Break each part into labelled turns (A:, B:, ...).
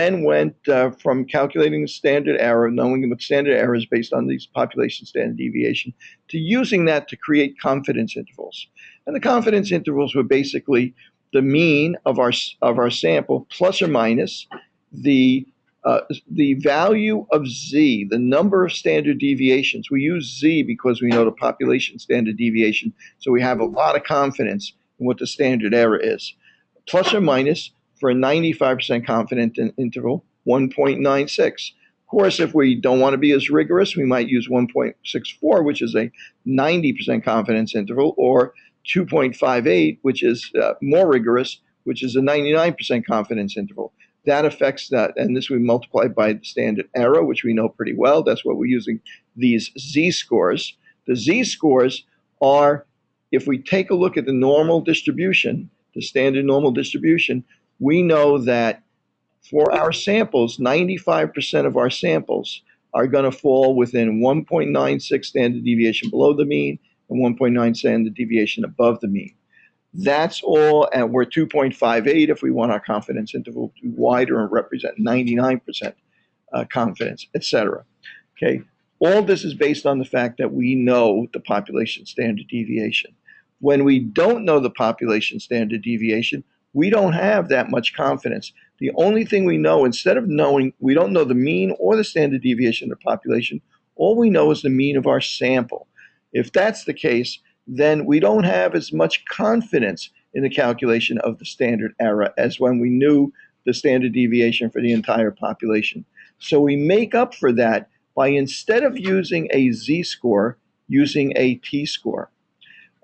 A: then went from calculating the standard error, knowing what standard error is based on these population standard deviation, to using that to create confidence intervals. And the confidence intervals were basically the mean of our sample plus or minus the value of z, the number of standard deviations. We use z because we know the population standard deviation, so we have a lot of confidence in what the standard error is. Plus or minus, for a 95% confidence interval, 1.96. Of course, if we don't want to be as rigorous, we might use 1.64, which is a 90% confidence interval, or 2.58, which is more rigorous, which is a 99% confidence interval. That affects that, and this we multiply by the standard error, which we know pretty well. That's what we're using these z-scores. The z-scores are, if we take a look at the normal distribution, the standard normal distribution, we know that for our samples, 95% of our samples are going to fall within 1.96 standard deviation below the mean and 1.9 standard deviation above the mean. That's all, and we're 2.58 if we want our confidence interval to be wider and represent 99% confidence, etc. Okay, all this is based on the fact that we know the population standard deviation. When we don't know the population standard deviation, we don't have that much confidence. The only thing we know, instead of knowing, we don't know the mean or the standard deviation of the population, all we know is the mean of our sample. If that's the case, then we don't have as much confidence in the calculation of the standard error as when we knew the standard deviation for the entire population. So we make up for that by, instead of using a z-score, using a t-score.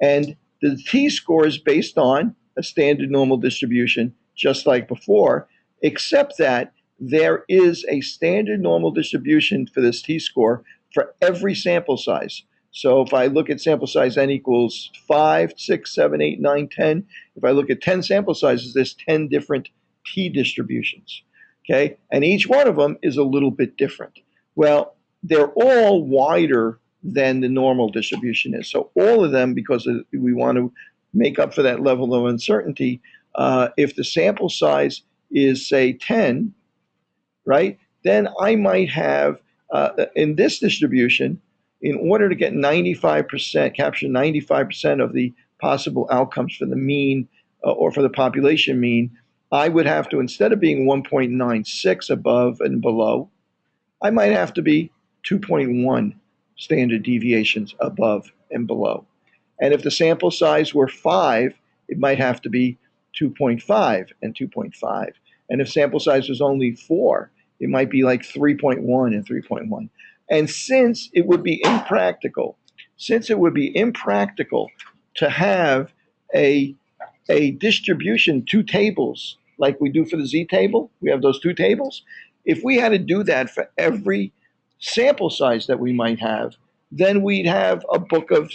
A: And the t-score is based on a standard normal distribution, just like before, except that there is a standard normal distribution for this t-score for every sample size. So if I look at sample size n equals 5, 6, 7, 8, 9, 10, if I look at 10 sample sizes, there's 10 different t distributions, okay? And each one of them is a little bit different. Well, they're all wider than the normal distribution is. So all of them, because we want to make up for that level of uncertainty, if the sample size is, say, 10, right, then I might have, in this distribution, in order to get 95%, capture 95% of the possible outcomes for the mean or for the population mean, I would have to, instead of being 1.96 above and below, I might have to be 2.1 standard deviations above and below. And if the sample size were 5, it might have to be 2.5 and 2.5. And if sample size was only 4, it might be like 3.1 and 3.1. And since it would be impractical to have a distribution, two tables, like we do for the Z table, we have those two tables. If we had to do that for every sample size that we might have, then we'd have a book of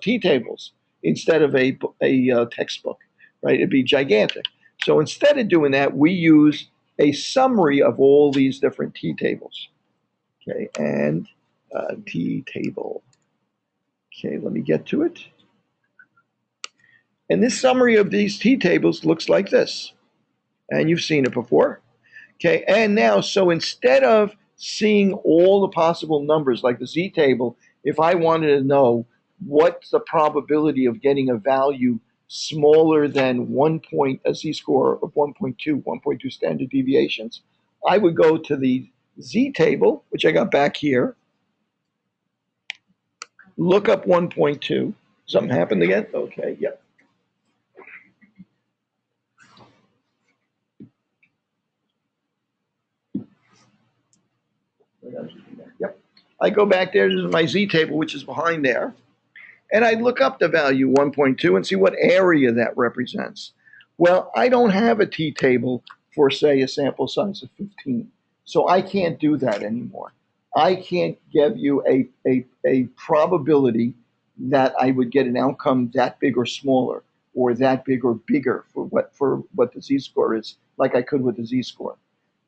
A: T tables instead of a textbook, right? It'd be gigantic. So instead of doing that, we use a summary of all these different T tables. Okay, and T table. Okay, let me get to it. And this summary of these T tables looks like this. And you've seen it before. Okay, and now, so instead of seeing all the possible numbers like the Z table, if I wanted to know what's the probability of getting a value smaller than a z-score of 1.2 standard deviations, I would go to the Z table, which I got back here, look up 1.2. Something happened again? Okay, yep. Yep. I go back there to my Z table, which is behind there, and I look up the value 1.2 and see what area that represents. Well, I don't have a T table for, say, a sample size of 15. So I can't do that anymore. I can't give you a probability that I would get an outcome that big or smaller, or that big or bigger for what the z-score is, like I could with the z-score.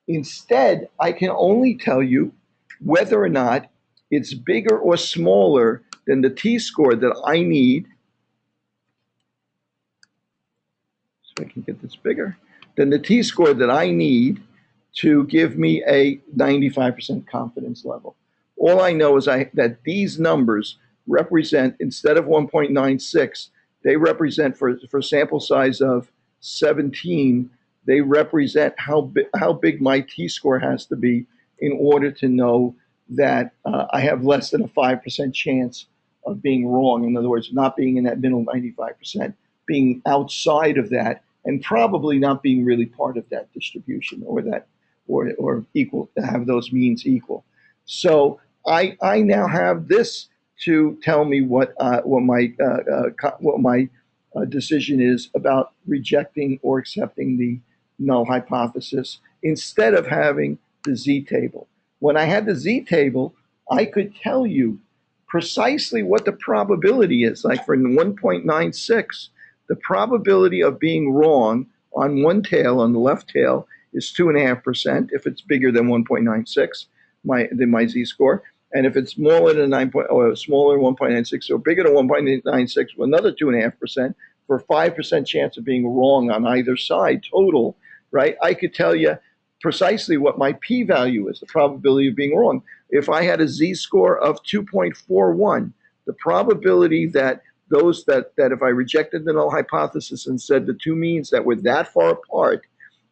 A: Instead, I can only tell you whether or not it's bigger or smaller than the t-score that I need. So I can get this bigger. than the T-score that I need to give me a 95% confidence level. All I know is that these numbers represent, instead of 1.96, they represent, for sample size of 17, they represent how big my T-score has to be in order to know that I have less than a 5% chance of being wrong. In other words, not being in that middle 95%, being outside of that, and probably not being really part of that distribution, or equal, to have those means equal. So I now have this to tell me what my decision is about rejecting or accepting the null hypothesis, instead of having the Z table. When I had the Z table, I could tell you precisely what the probability is. Like for 1.96, the probability of being wrong on one tail, on the left tail, is 2.5% if it's bigger than 1.96, my Z-score. And if it's smaller than 1.96 or bigger than 1.96, another 2.5% for a 5% chance of being wrong on either side total, right? I could tell you precisely what my p-value is, the probability of being wrong. If I had a Z-score of 2.41, the probability that if I rejected the null hypothesis and said the two means that were that far apart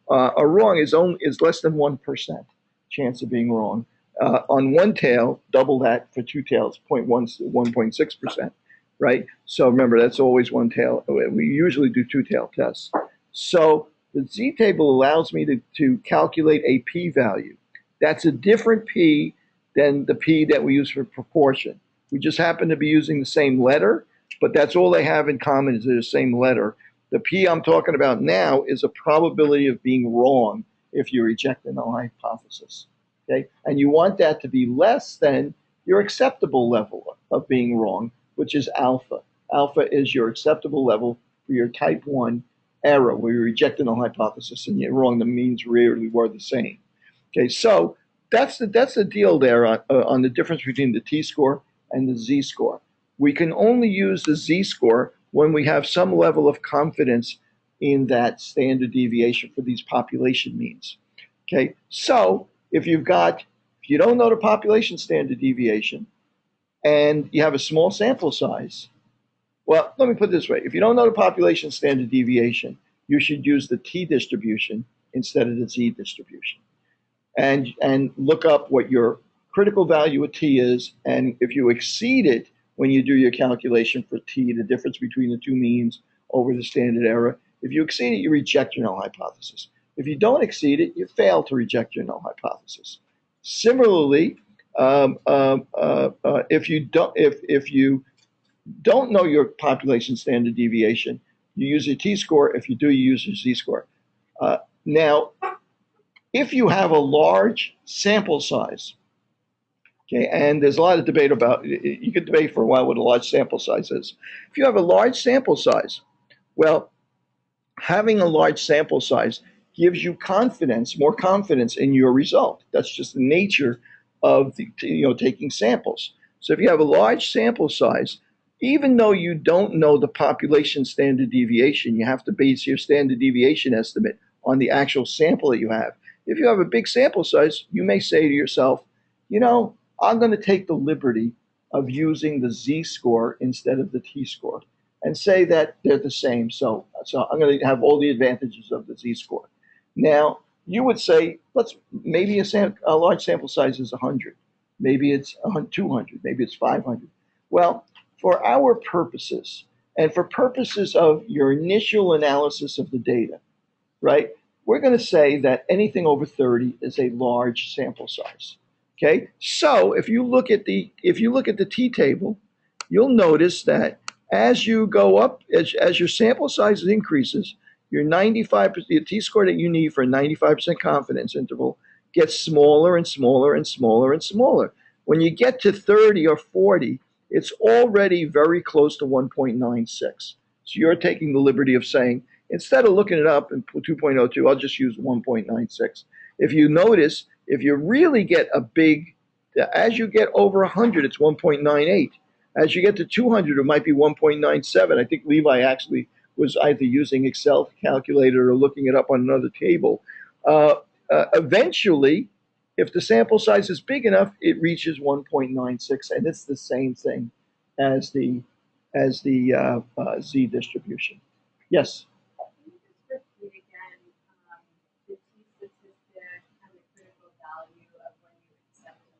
A: are wrong is less than 1% chance of being wrong. On one tail, double that for two tails, 1.6%, right? So remember, that's always one tail. We usually do two-tail tests. So the Z-table allows me to calculate a p-value. That's a different p than the p that we use for proportion. We just happen to be using the same letter, but that's all they have in common, is they're the same letter. The p I'm talking about now is a probability of being wrong if you reject the null hypothesis. Okay? And you want that to be less than your acceptable level of being wrong, which is alpha. Alpha is your acceptable level for your type 1 error, where you reject the null hypothesis and you're wrong. The means rarely were the same. Okay, so that's the deal there on the difference between the T-score and the Z-score. We can only use the Z-score when we have some level of confidence in that standard deviation for these population means. Okay, so if you don't know the population standard deviation and you have a small sample size, well, let me put it this way. If you don't know the population standard deviation, you should use the T distribution instead of the Z distribution. And look up what your critical value of T is, and if you exceed it when you do your calculation for T, the difference between the two means over the standard error, if you exceed it, you reject your null hypothesis. If you don't exceed it, you fail to reject your null hypothesis. Similarly, if you don't know your population standard deviation, you use your T-score. If you do, you use your Z-score. Now, if you have a large sample size, okay, and there's a lot of debate about, you could debate for a while what a large sample size is. If you have a large sample size, well, having a large sample size gives you more confidence in your result. That's just the nature of taking samples. So if you have a large sample size, even though you don't know the population standard deviation, you have to base your standard deviation estimate on the actual sample that you have. If you have a big sample size, you may say to yourself, I'm going to take the liberty of using the Z-score instead of the T-score and say that they're the same. So I'm going to have all the advantages of the Z-score. Now, you would say, maybe a large sample size is 100. Maybe it's 200. Maybe it's 500. Well, for our purposes, and for purposes of your initial analysis of the data, right, we're going to say that anything over 30 is a large sample size. Okay, so if you look at the T table, you'll notice that as you go up, as your sample size increases, your the T-score that you need for a 95% confidence interval gets smaller and smaller and smaller and smaller. When you get to 30 or 40, it's already very close to 1.96. So you're taking the liberty of saying, instead of looking it up in 2.02, I'll just use 1.96. If you notice, if you really get as you get over 100, it's 1.98. As you get to 200, it might be 1.97. I think Levi actually was either using Excel to calculate it or looking it up on another table. Eventually, if the sample size is big enough, it reaches 1.96, and it's the same thing as the Z distribution. Yes.
B: Can you just repeat again the t-statistic and the critical value of when you accept and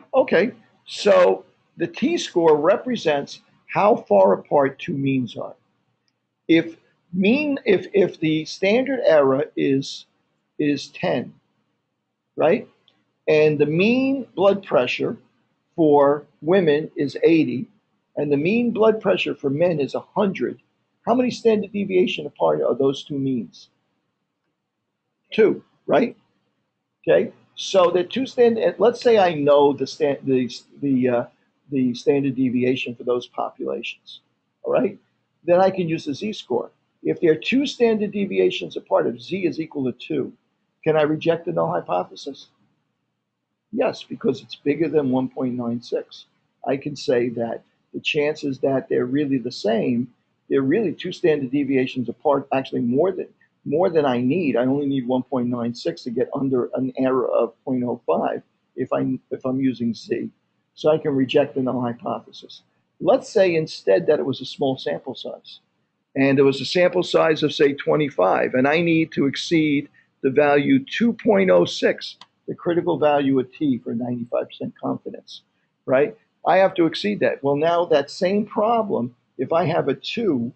B: reject?
A: Okay, so the t-score represents how far apart two means are. If the standard error is 10, right? And the mean blood pressure for women is 80, and the mean blood pressure for men is 100. How many standard deviation apart are those two means? 2, right? Okay, so the two standard. Let's say I know the standard deviation for those populations. All right, then I can use the z-score. If there are two standard deviations apart, if z is equal to 2, can I reject the null hypothesis? Yes, because it's bigger than 1.96. I can say that the chances that they're really the same, they're really two standard deviations apart, actually more than I need. I only need 1.96 to get under an error of 0.05 if I'm using Z. So I can reject the null hypothesis. Let's say instead that it was a small sample size, and it was a sample size of say 25, and I need to exceed the value 2.06, the critical value of T for 95% confidence, right? I have to exceed that. Well, now that same problem, if I have a 2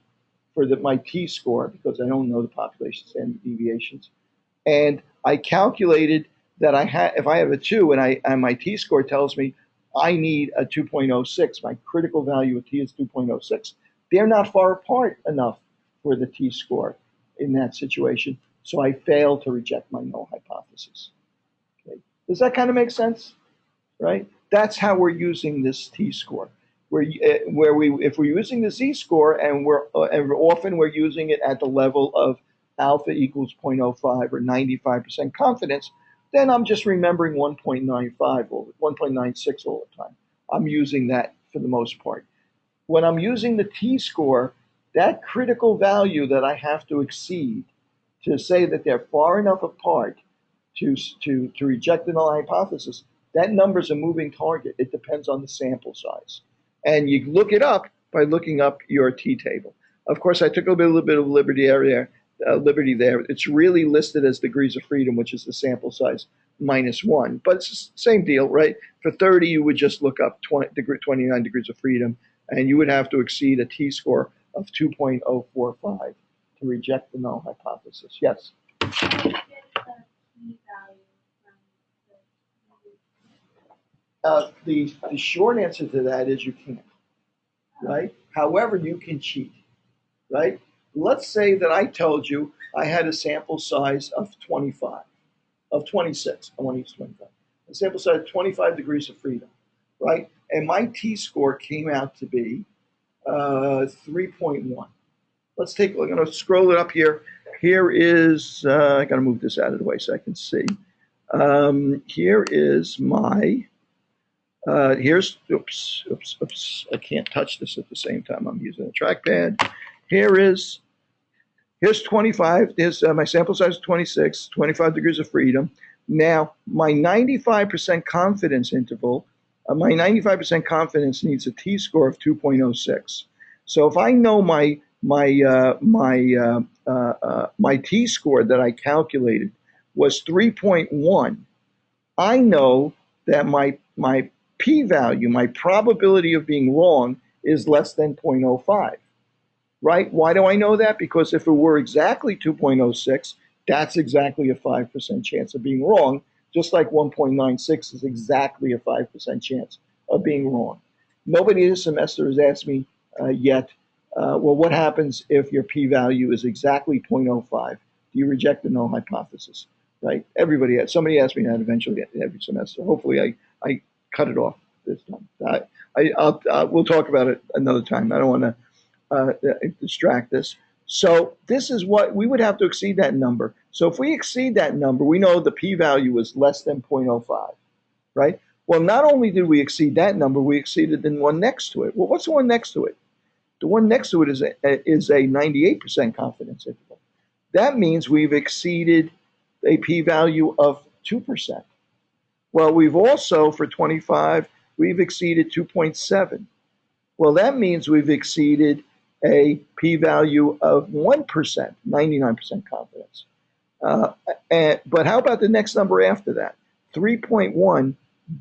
A: for my t-score, because I don't know the population standard deviations, and I calculated that if I have a 2 and my t-score tells me I need a 2.06, my critical value of T is 2.06, they're not far apart enough for the t-score in that situation, so I fail to reject my null hypothesis. Okay. Does that kind of make sense? Right? That's how we're using this t-score. If we're using the z-score and often we're using it at the level of alpha equals 0.05 or 95% confidence, then I'm just remembering 1.95 or 1.96 all the time. I'm using that for the most part. When I'm using the t-score, that critical value that I have to exceed to say that they're far enough apart to reject the null hypothesis, that number's a moving target. It depends on the sample size. And you look it up by looking up your t-table. Of course, I took a little bit of liberty there. It's really listed as degrees of freedom, which is the sample size -1. But it's the same deal, right? For 30, you would just look up 29 degrees of freedom, and you would have to exceed a t-score of 2.045 to reject the null hypothesis. Yes? The short answer to that is you can't, right? However, you can cheat, right? Let's say that I told you I had a sample size of 26. I want to use 25. A sample size of 25 degrees of freedom, right? And my t-score came out to be 3.1. Let's take a look. I'm going to scroll it up here. Here is, I got to move this out of the way so I can see. Here is my, oops, I can't touch this at the same time. I'm using a trackpad. Here's 25. Here's my sample size is 26, 25 degrees of freedom. Now, my 95% confidence interval, my 95% confidence needs a t-score of 2.06. So if I know my t-score that I calculated was 3.1, I know that my p-value, my probability of being wrong, is less than 0.05. Right? Why do I know that? Because if it were exactly 2.06, that's exactly a 5% chance of being wrong, just like 1.96 is exactly a 5% chance of being wrong. Nobody this semester has asked me yet, well, what happens if your p-value is exactly 0.05? Do you reject the null hypothesis? Right? Somebody asked me that eventually every semester. Hopefully I cut it off this time. We'll talk about it another time. I don't want to distract us. So this is what we would have to exceed that number. So if we exceed that number, we know the p-value is less than 0.05, right? Well, not only did we exceed that number, we exceeded the one next to it. Well, what's the one next to it? The one next to it is a 98% confidence interval. That means we've exceeded a p-value of 2%. Well, we've also, for 25, we've exceeded 2.7. Well, that means we've exceeded a p-value of 1%, 99% confidence. Uh, but how about the next number after that? 3.1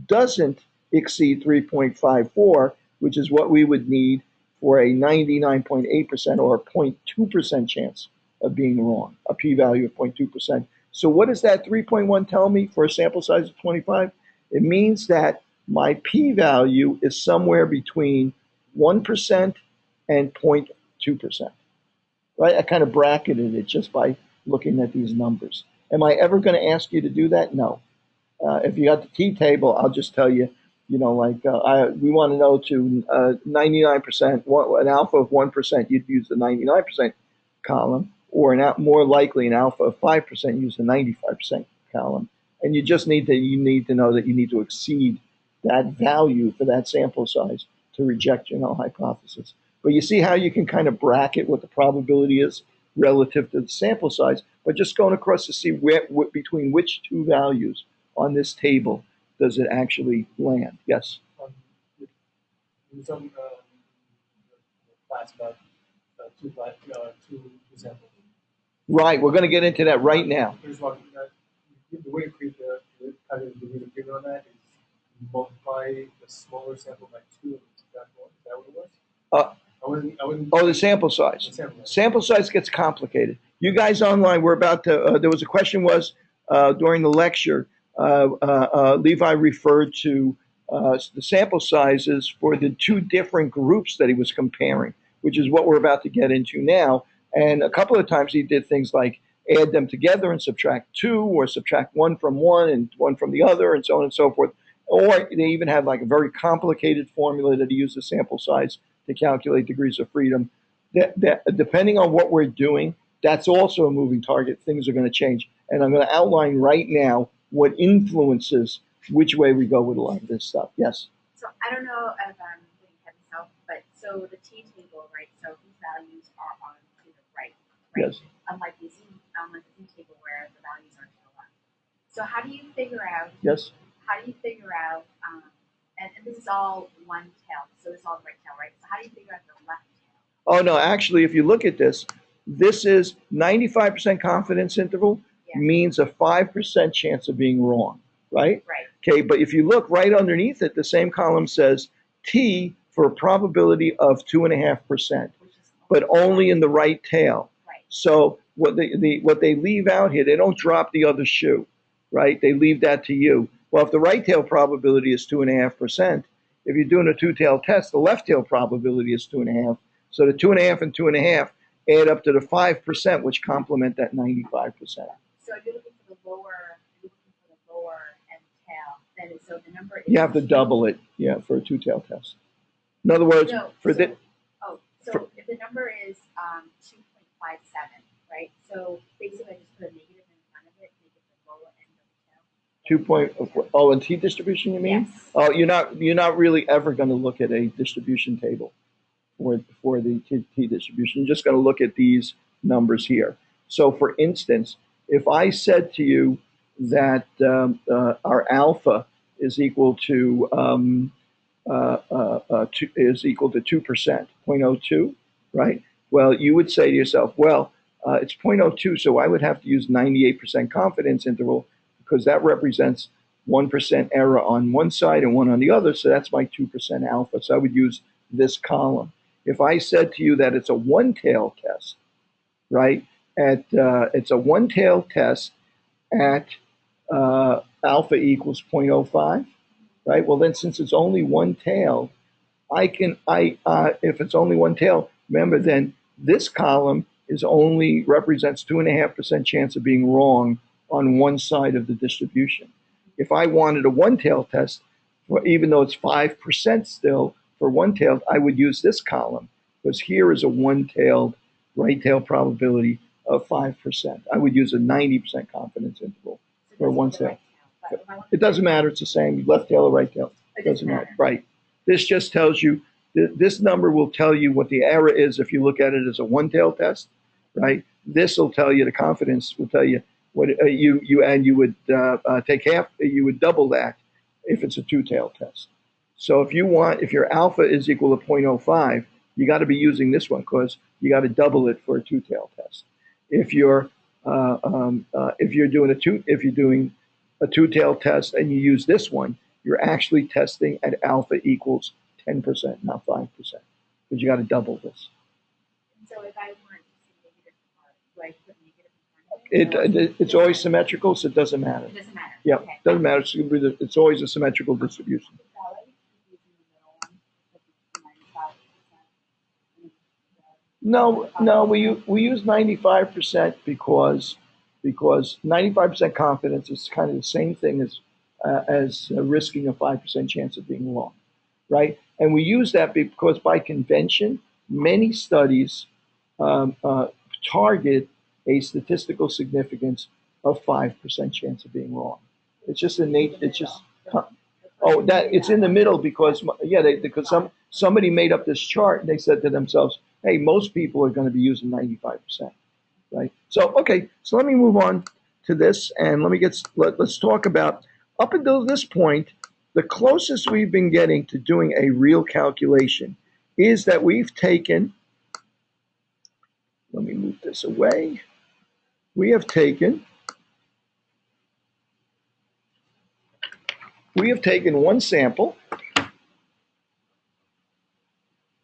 A: doesn't exceed 3.54, which is what we would need for a 99.8% or a 0.2% chance of being wrong, a p-value of 0.2%. So what does that 3.1 tell me for a sample size of 25? It means that my p-value is somewhere between 1% and 0.2%, right? I kind of bracketed it just by looking at these numbers. Am I ever going to ask you to do that? No. If you got the t-table, I'll just tell you, we want to know to 99%, an alpha of 1%, you'd use the 99% column, or more likely an alpha of 5%, use the 95% column. And you need to know that you need to exceed that value for that sample size to reject your null hypothesis. But you see how you can kind of bracket what the probability is relative to the sample size, but just going across to see between which two values on this table does it actually land. Yes?
C: In some class about two examples.
A: Right, we're going to get into that right now.
C: There's one, the way to create the figure on that is multiply the smaller sample by 2 and that one. Is that what it was?
A: The sample size. Sample size gets complicated. You guys online, we're about to, there was a question during the lecture, Levi referred to the sample sizes for the two different groups that he was comparing, which is what we're about to get into now. And a couple of times he did things like add them together and subtract 2, or subtract 1 from one and 1 from the other, and so on and so forth. Or they even had like a very complicated formula that he used the sample size to calculate degrees of freedom. Depending on what we're doing, that's also a moving target. Things are going to change. And I'm going to outline right now what influences which way we go with a lot of this stuff. Yes?
B: So I don't know if I'm getting ahead of myself, but so the t-table, right? So these values are on to the right?
A: Yes.
B: Unlike the z-table where the values are to the left. So how do you figure out?
A: Yes.
B: How do you figure out? And this is all one tail, so this is all the right tail, right? So how do you figure out the left tail?
A: Oh no, actually, if you look at this, this is 95% confidence interval. Yeah. Means a 5% chance of being wrong, right?
B: Right.
A: Okay, but if you look right underneath it, the same column says T for a probability of 2.5%, but only in the right tail.
B: Right.
A: So what they leave out here, they don't drop the other shoe, right? They leave that to you. Well, if the right tail probability is 2.5%, if you're doing a two-tail test, the left tail probability is 2.5. So the 2.5 and 2.5 add up to the 5%, which complement that 95%.
B: So if you're looking for the lower end tail, then so the number is.
A: You have to double it, yeah, for a two-tail test. In other words, if the
B: number is 2.57, right? So basically, I just put a negative in front of it, make it the lower end of the tail.
A: And t-distribution, you mean?
B: Yes.
A: Oh, you're not really ever going to look at a distribution table for the t-distribution. You're just going to look at these numbers here. So, for instance, if I said to you that our alpha is equal to 2%, 0.02, right? Well, you would say to yourself, well, it's 0.02, so I would have to use 98% confidence interval because that represents 1% error on one side and 1 on the other, so that's my 2% alpha. So I would use this column. If I said to you that it's a one-tail test, right? It's a one-tail test at alpha equals 0.05, right? Well, then since it's only one tail, if it's only one tail, remember then this column represents 2.5% chance of being wrong on one side of the distribution. If I wanted a one-tail test, even though it's 5% still for one-tailed, I would use this column because here is a one-tailed right tail probability of 5%. I would use a 90% confidence interval for one tail. It doesn't matter. It's the same. Left tail or right tail. It doesn't matter. Right. This just tells you This number will tell you what the error is if you look at it as a one-tailed test, right? This will tell you, the confidence will tell you what you would take half, you would double that if it's a two-tailed test. So if your alpha is equal to 0.05, you got to be using this one because you got to double it for a two-tailed test. If you're doing a two-tailed test and you use this one, you're actually testing at alpha equals 10%, not 5%, because you got to double this.
B: And so if I want to see negative part, do I put negative in front of it?
A: It's always symmetrical, so it doesn't matter.
B: It doesn't matter.
A: Yeah,
B: Okay.
A: doesn't matter. It's always a symmetrical distribution. No, we use 95% because 95% confidence is kind of the same thing as risking a 5% chance of being wrong, right? And we use that because by convention, many studies target a statistical significance of 5% chance of being wrong. It's just it's in the middle because somebody made up this chart and they said to themselves, hey, most people are going to be using 95%, right? So let me move on to this and let's talk about, up until this point, the closest we've been getting to doing a real calculation is that we've taken, let me move this away. We have taken one sample.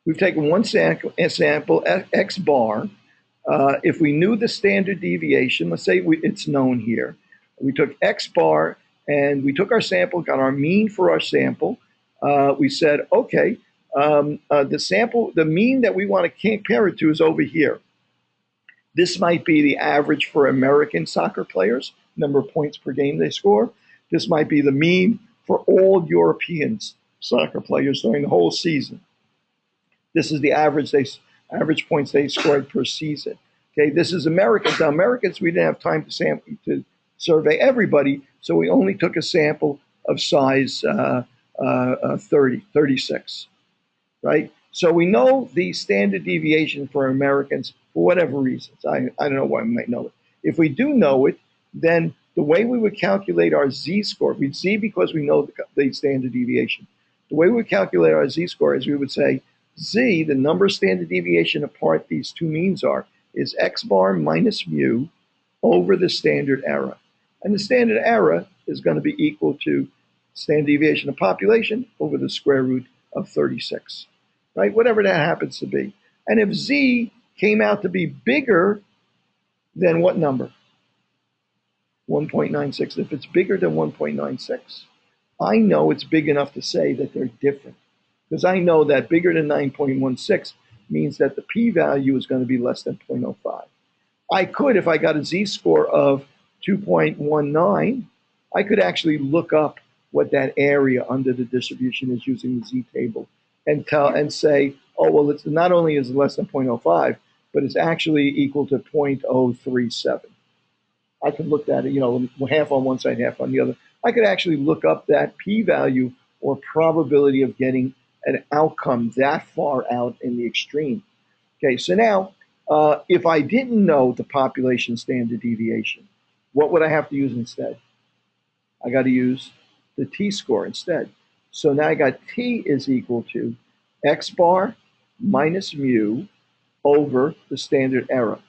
A: We've taken one sample, X bar. If we knew the standard deviation, let's say it's known here. We took X bar and we took our sample, got our mean for our sample. We said, okay, the mean that we want to compare it to is over here. This might be the average for American soccer players, number of points per game they score. This might be the mean for all Europeans soccer players during the whole season. This is the average points they scored per season. Okay, this is Americans. Now, Americans, we didn't have time to survey everybody, so we only took a sample of size 36, right? So we know the standard deviation for Americans for whatever reasons. I don't know why we might know it. If we do know it, then the way we would calculate our Z-score, we'd Z because we know the standard deviation. The way we would calculate our Z-score is we would say, Z, the number of standard deviation apart these two means are, is X bar minus mu over the standard error. And the standard error is going to be equal to standard deviation of population over the square root of 36, right? Whatever that happens to be. And if Z came out to be bigger than what number? 1.96. If it's bigger than 1.96, I know it's big enough to say that they're different. Because I know that bigger than 9.16 means that the p-value is going to be less than 0.05. I could, if I got a z-score of 2.19, I could actually look up what that area under the distribution is using the z-table and say, oh, well, it's not only is it less than 0.05, but it's actually equal to 0.037. I could look at it, half on one side, half on the other. I could actually look up that p-value or probability of getting an outcome that far out in the extreme. Okay, so now, if I didn't know the population standard deviation, what would I have to use instead? I got to use the t-score instead. So now I got t is equal to x bar minus mu over the standard error.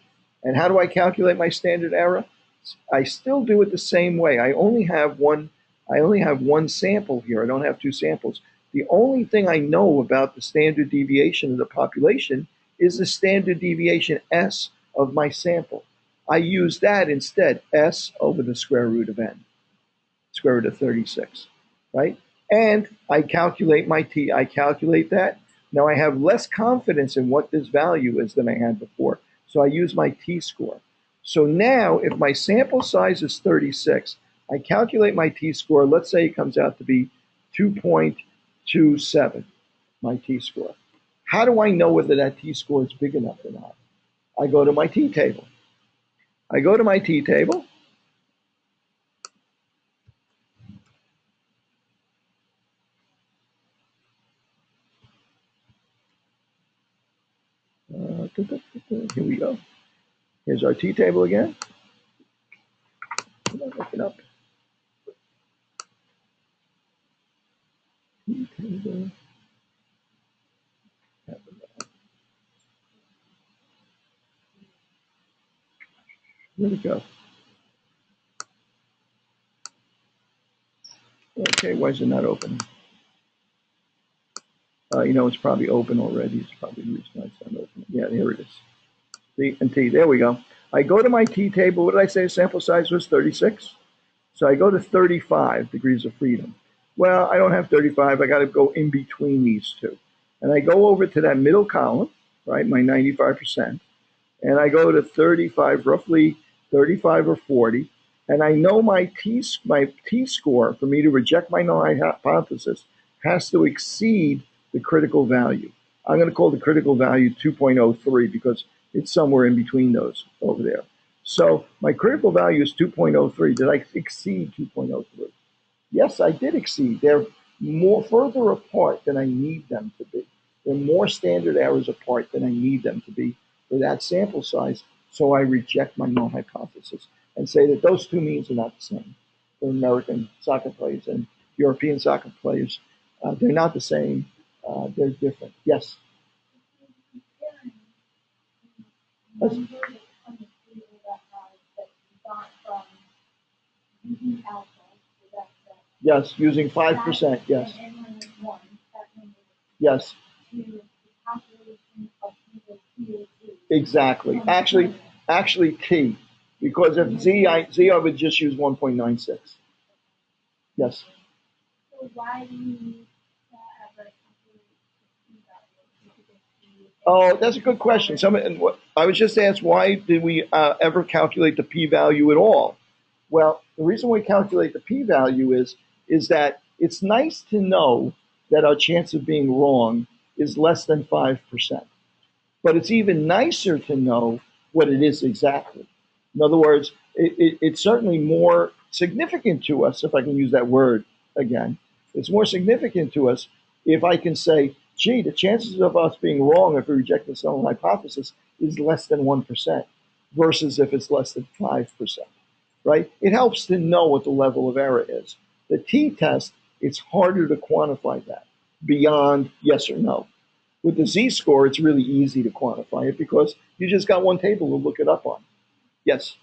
A: And how do I calculate my standard error? I still do it the same way. I only have one sample here. I don't have two samples. The only thing I know about the standard deviation of the population is the standard deviation S of my sample. I use that instead, S over the square root of n, square root of 36, right? And I calculate my t. I calculate that. Now I have less confidence in what this value is than I had before. So I use my t-score. So now if my sample size is 36, I calculate my t-score. Let's say it comes out to be 2.27, my t-score. How do I know whether that t-score is big enough or not? I go to my t-table. Here we go. Here's our t-table again. Look it up. T-table. Where'd it go? Okay, why is it not opening? It's probably open already. It's probably the reason why it's not opening. Yeah, here it is. C and T. There we go. I go to my t-table. What did I say the sample size was? 36? So I go to 35 degrees of freedom. Well, I don't have 35. I got to go in between these two. And I go over to that middle column, right, my 95%. And I go to 35, roughly 35 or 40. And I know my t-score for me to reject my null hypothesis has to exceed the critical value. I'm going to call the critical value 2.03 because it's somewhere in between those over there. So my critical value is 2.03. Did I exceed 2.03? Yes, I did exceed. They're more further apart than I need them to be. They're more standard errors apart than I need them to be for that sample size. So I reject my null hypothesis and say that those two means are not the same. For American soccer players and European soccer players, they're not the same. They're different. Yes. Yes, using 5%. Yes. Yes. Exactly. Actually T, because if Z I would just use 1.96. Yes.
B: So why do you need to ever
A: Oh, that's a good question. I was just asked, why did we ever calculate the p-value at all? Well, the reason we calculate the p-value is that it's nice to know that our chance of being wrong is less than 5%. But it's even nicer to know what it is exactly. In other words, it's certainly more significant to us, if I can use that word again. It's more significant to us if I can say, gee, the chances of us being wrong if we reject the null hypothesis is less than 1% versus if it's less than 5%, right? It helps to know what the level of error is. The t-test, it's harder to quantify that beyond yes or no. With the Z-score, it's really easy to quantify it because you just got one table to look it up on. Yes?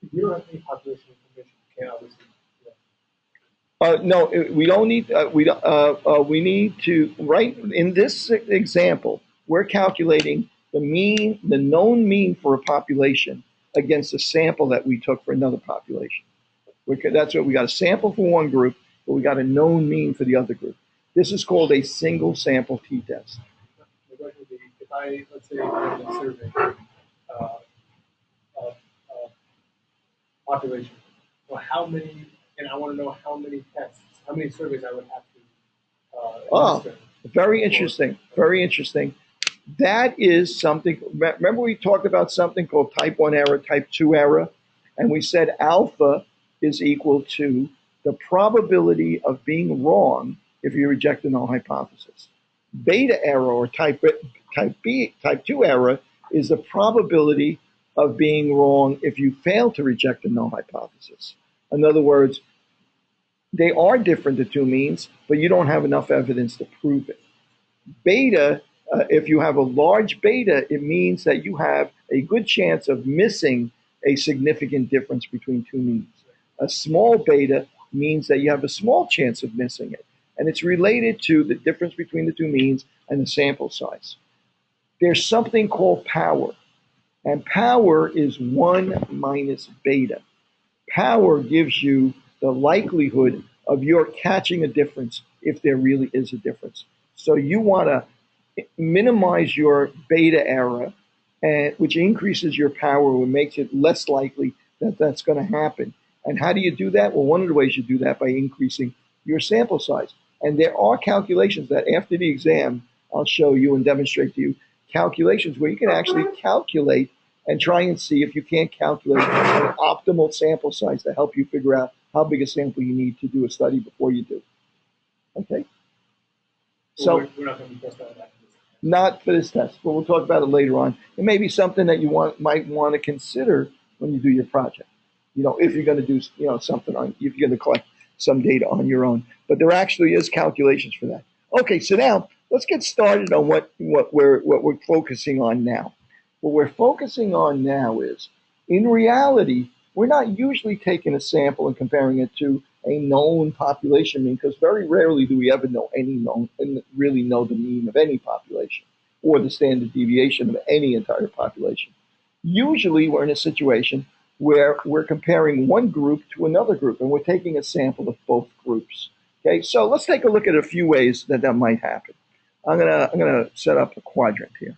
C: If you don't have any population information, you can't obviously.
A: No, we don't need. We need to. Right in this example, we're calculating the mean, the known mean for a population against a sample that we took for another population. That's what we got a sample for one group, but we got a known mean for the other group. This is called a single sample t-test.
C: If I, let's say, run a survey of population, well, how many, and I want to know how many tests, how many surveys I would have to administer.
A: Very interesting. Very interesting. That is something. Remember, we talked about something called type 1 error, type 2 error, and we said alpha is equal to the probability of being wrong if you reject the null hypothesis. Beta error or type 2 error is the probability of being wrong if you fail to reject the null hypothesis. In other words, they are different, the two means, but you don't have enough evidence to prove it. Beta, if you have a large beta, it means that you have a good chance of missing a significant difference between two means. A small beta means that you have a small chance of missing it. And it's related to the difference between the two means and the sample size. There's something called power. And power is 1 minus beta. Power gives you the likelihood of your catching a difference if there really is a difference. So you want to minimize your beta error, which increases your power and makes it less likely that that's going to happen. And how do you do that? Well, one of the ways you do that by increasing your sample size. And there are calculations that after the exam, I'll show you and demonstrate to you calculations where you can actually calculate and try and see if you can't calculate an optimal sample size to help you figure out how big a sample you need to do a study before you do. Okay?
C: So we're not going to be pressed on that.
A: Not for this test, but we'll talk about it later on. It may be something that you might want to consider when you do your project. If you're going to do, something on, if you're going to collect some data on your own. But there actually is calculations for that. Okay, so now let's get started on what we're focusing on now. What we're focusing on now is, in reality, we're not usually taking a sample and comparing it to a known population mean, because very rarely do we ever know any known and really know the mean of any population or the standard deviation of any entire population. Usually we're in a situation where we're comparing one group to another group and we're taking a sample of both groups. Okay, so let's take a look at a few ways that might happen. I'm gonna set up a quadrant here.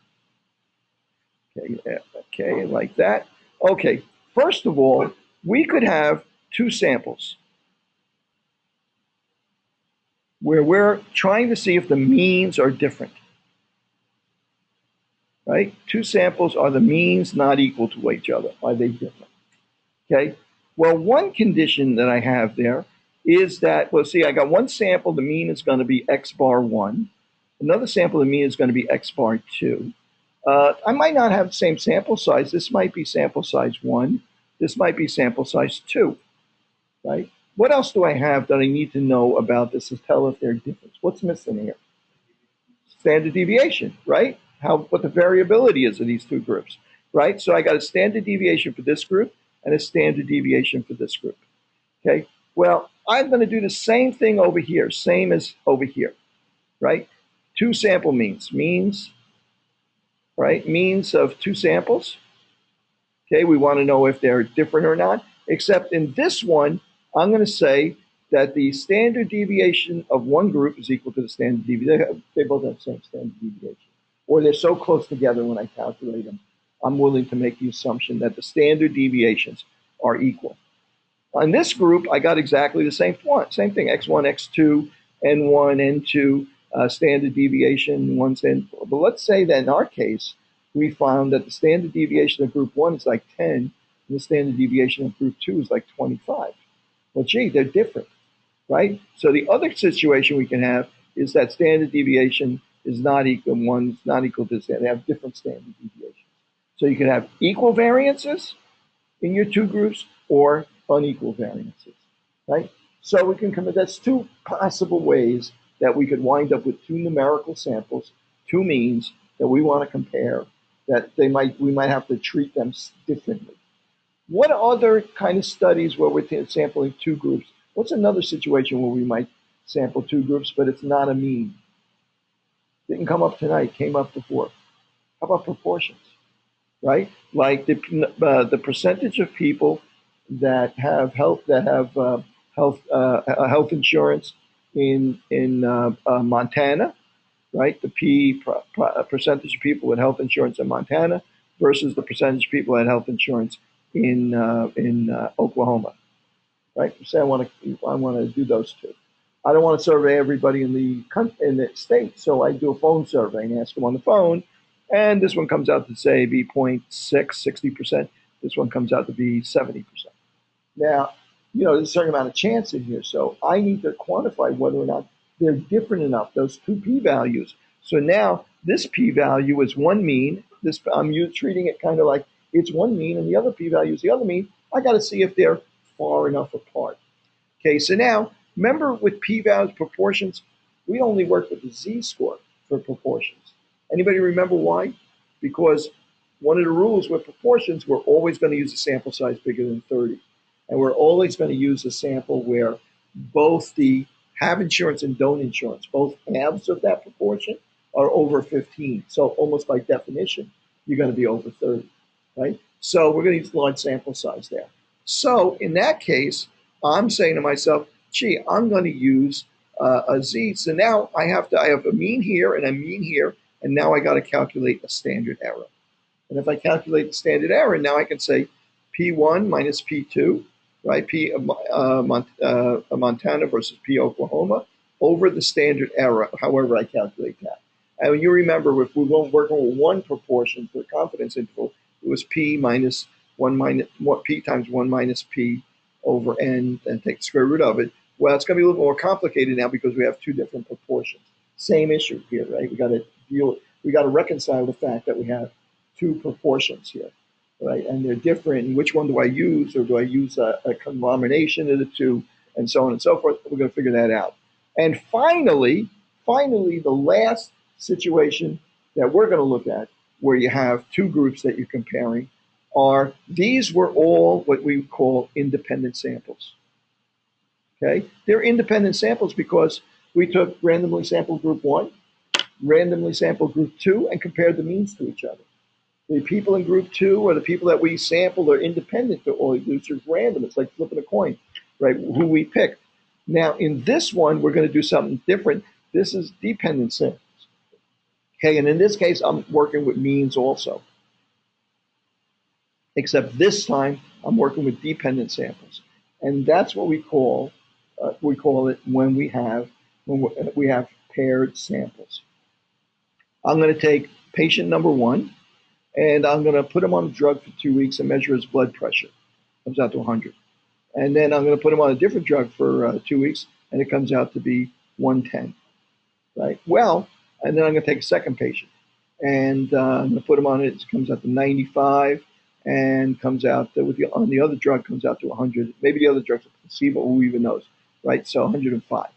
A: Okay, like that. Okay, first of all, we could have two samples where we're trying to see if the means are different, right? Two samples, are the means not equal to each other? Are they different? Okay, well, one condition that I have there is that, well, see, I got one sample, the mean is going to be X bar 1. Another sample, the mean is going to be X bar 2. I might not have the same sample size. This might be sample size 1. This might be sample size 2, right? What else do I have that I need to know about this to tell if they're different? What's missing here? Standard deviation, right? What the variability is of these two groups, right? So I got a standard deviation for this group and a standard deviation for this group. Okay, well, I'm going to do the same thing over here, same as over here, right? Two sample means, right? Means of two samples. Okay, we want to know if they're different or not, except in this one, I'm going to say that the standard deviation of one group is equal to the standard deviation. They both have the same standard deviation, or they're so close together when I calculate them, I'm willing to make the assumption that the standard deviations are equal. On this group, I got exactly the same thing, x1, x2, n1, n2, standard deviation, 1 standard. But let's say that in our case, we found that the standard deviation of group 1 is like 10, and the standard deviation of group 2 is like 25. Well, gee, they're different, right? So the other situation we can have is that standard deviation is not equal, one's not equal to the standard. They have different standard deviations. So you can have equal variances in your two groups or unequal variances, right? So we can come up, that's two possible ways that we could wind up with two numerical samples, two means that we want to compare, that we might have to treat them differently. What other kind of studies where we're sampling two groups? What's another situation where we might sample two groups, but it's not a mean? Didn't come up tonight, came up before. How about proportions, right? Like the percentage of people that have health insurance in Montana, right? The percentage of people with health insurance in Montana versus the percentage of people that had health insurance in Oklahoma, right? Say I want to do those two. I don't want to survey everybody in the state, so I do a phone survey and ask them on the phone. And this one comes out to say be 0.6, 60%. This one comes out to be 70%. Now, there's a certain amount of chance in here, so I need to quantify whether or not they're different enough, those two p-values. So now this p-value is one mean. I'm treating it kind of like it's one mean, and the other p-value is the other mean. I got to see if they're far enough apart. Okay, so now, remember with p-values, proportions, we only work with the z-score for proportions. Anybody remember why? Because one of the rules with proportions, we're always going to use a sample size bigger than 30. And we're always going to use a sample where both the have insurance and don't insurance, both halves of that proportion are over 15. So almost by definition, you're going to be over 30, right? So we're going to use large sample size there. So in that case, I'm saying to myself, gee, I'm going to use a z. So now I have a mean here and a mean here, and now I got to calculate a standard error. And if I calculate the standard error, now I can say P1 minus P2, right? Montana versus P Oklahoma over the standard error, however I calculate that. And you remember, if we weren't working with one proportion for the confidence interval, it was P times 1 minus P over N, and take the square root of it. Well, it's going to be a little more complicated now because we have two different proportions. Same issue here, right? We got to deal we got to reconcile the fact that we have two proportions here, right? And they're different. And which one do I use, or do I use a conglomeration of the two, and so on and so forth? We're going to figure that out. And finally, the last situation that we're going to look at, where you have two groups that you're comparing, are these were all what we call independent samples. Okay, they're independent samples because we took randomly sampled group 1, randomly sampled group 2, and compared the means to each other. The people in group 2 or the people that we sampled are independent to all these. It's random. It's like flipping a coin, right? Who we picked. Now, in this one, we're going to do something different. This is dependent samples. Okay, and in this case, I'm working with means also. Except this time, I'm working with dependent samples. And that's what we call it when we have paired samples. I'm going to take patient number 1, and I'm going to put him on a drug for 2 weeks and measure his blood pressure. Comes out to 100. And then I'm going to put him on a different drug for 2 weeks, and it comes out to be 110. Right? Well, and then I'm going to take a second patient, and I'm going to put him on it. It comes out to 95, and comes out on the other drug comes out to 100. Maybe the other drug's a placebo. Who even knows? Right? So 105.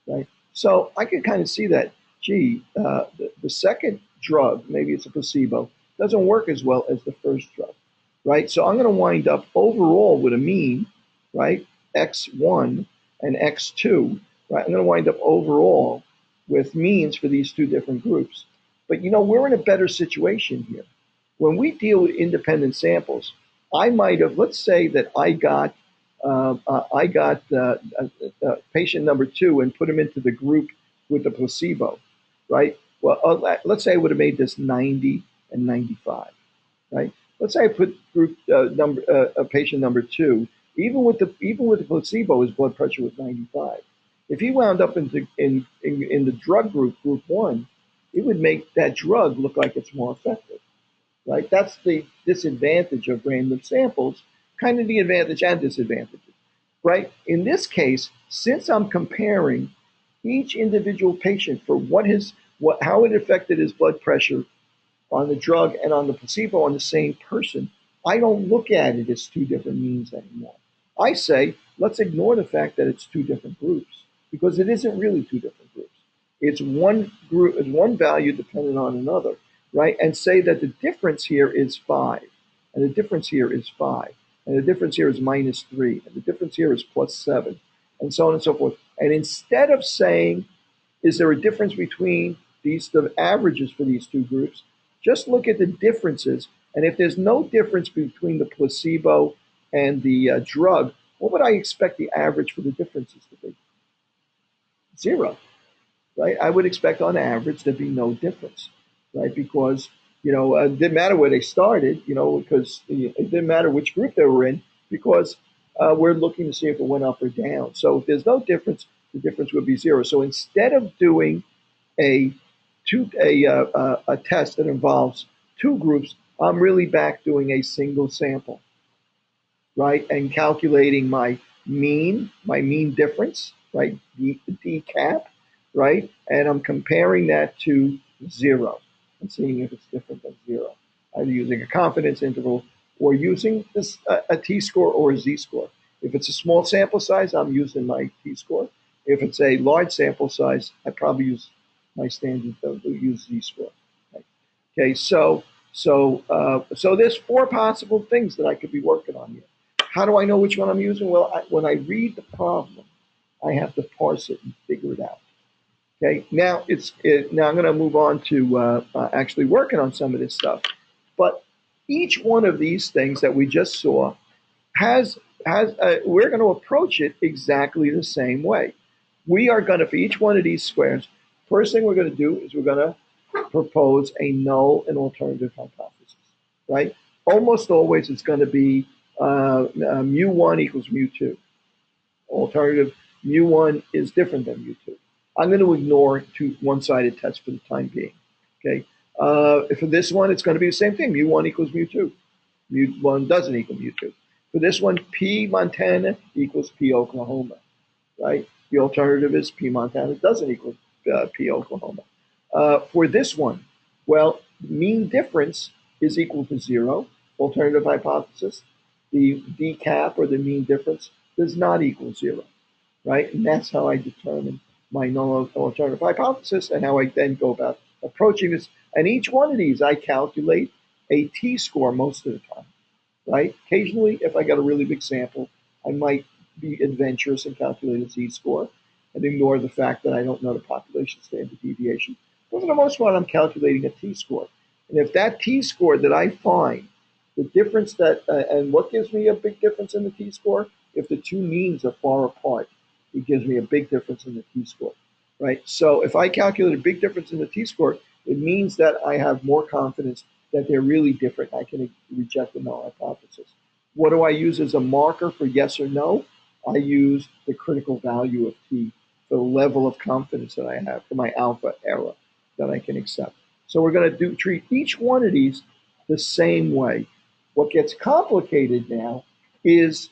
A: Right? So I can kind of see that. Gee, the second drug, maybe it's a placebo, doesn't work as well as the first drug, right? So I'm going to wind up overall with a mean, right, X1 and X2, right? I'm going to wind up overall with means for these two different groups. But, we're in a better situation here. When we deal with independent samples, I might have, let's say that I got patient number 2 and put him into the group with the placebo, right? Well, let's say I would have made this 90 and 95, right? Let's say I put group patient number 2, even with the placebo, his blood pressure was 95. If he wound up in the drug group 1, it would make that drug look like it's more effective, right? That's the disadvantage of random samples, kind of the advantage and disadvantage, right? In this case, since I'm comparing each individual patient for how it affected his blood pressure on the drug and on the placebo on the same person, I don't look at it as two different means anymore. I say, let's ignore the fact that it's two different groups, because it isn't really two different groups. It's one group, it's one value dependent on another, right? And say that the difference here is 5, and the difference here is 5, and the difference here is -3, and the difference here is +7, and so on and so forth. And instead of saying, is there a difference between the averages for these two groups, just look at the differences. And if there's no difference between the placebo and the drug, what would I expect the average for the differences to be? 0, right? I would expect on average there'd be no difference, right? Because, it didn't matter where they started, because it didn't matter which group they were in, because we're looking to see if it went up or down. So if there's no difference, the difference would be 0. So instead of doing a test that involves two groups, I'm really back doing a single sample, right? And calculating my mean difference, right? D cap, right? And I'm comparing that to 0 and seeing if it's different than 0, either using a confidence interval or using a T-score or a Z-score. If it's a small sample size, I'm using my T-score. If it's a large sample size, I probably use my standard use Z-score. Right? Okay, so there's 4 possible things that I could be working on here. How do I know which one I'm using? Well, when I read the problem, I have to parse it and figure it out. Okay, now I'm going to move on to actually working on some of this stuff. But each one of these things that we just saw we're going to approach it exactly the same way. We are going to, for each one of these squares, first thing we're going to do is we're going to propose a null and alternative hypothesis, right? Almost always it's going to be mu1 equals mu2. Alternative, mu1 is different than mu2. I'm going to ignore two one-sided tests for the time being, okay? For this one, it's going to be the same thing. Mu1 equals mu2. Mu1 doesn't equal mu2. For this one, P Montana equals P Oklahoma, right? The alternative is P Montana doesn't equal P Oklahoma. For this one, Well, mean difference is equal to 0, alternative hypothesis. The d cap, or the mean difference, does not equal 0, right? And that's how I determine my null alternative hypothesis and how I then go about approaching this. And each one of these, I calculate a t-score most of the time, right? Occasionally, if I got a really big sample, I might be adventurous and calculate a z-score and ignore the fact that I don't know the population standard deviation. But for the most part, I'm calculating a t-score. And if that t-score that I find, the difference that, and what gives me a big difference in the t-score? If the two means are far apart, it gives me a big difference in the t-score, right? So if I calculate a big difference in the t-score, it means that I have more confidence that they're really different. I can reject the null hypothesis. What do I use as a marker for yes or no? I use the critical value of t, the level of confidence that I have, for my alpha error that I can accept. So we're going to treat each one of these the same way. What gets complicated now is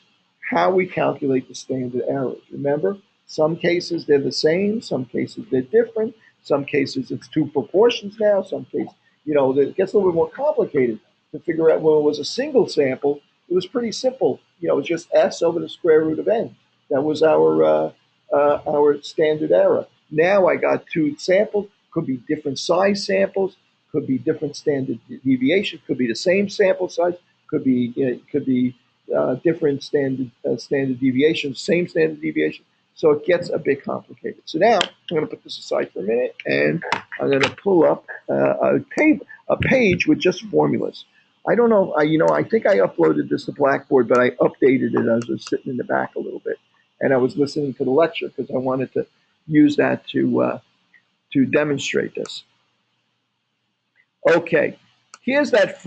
A: how we calculate the standard errors. Remember, some cases they're the same, some cases they're different, some cases it's two proportions now, some cases, it gets a little bit more complicated to figure out. When it was a single sample, it was pretty simple. It was just s over the square root of n. That was our standard error. Now I got two samples, could be different size samples, could be different standard deviation, could be the same sample size, could be different standard deviation, same standard deviation. So it gets a bit complicated. So now I'm going to put this aside for a minute, and I'm going to pull up a page with just formulas. I don't know. I think I uploaded this to Blackboard, but I updated it as I was sitting in the back a little bit, and I was listening to the lecture because I wanted to use that to demonstrate this. Okay, here's that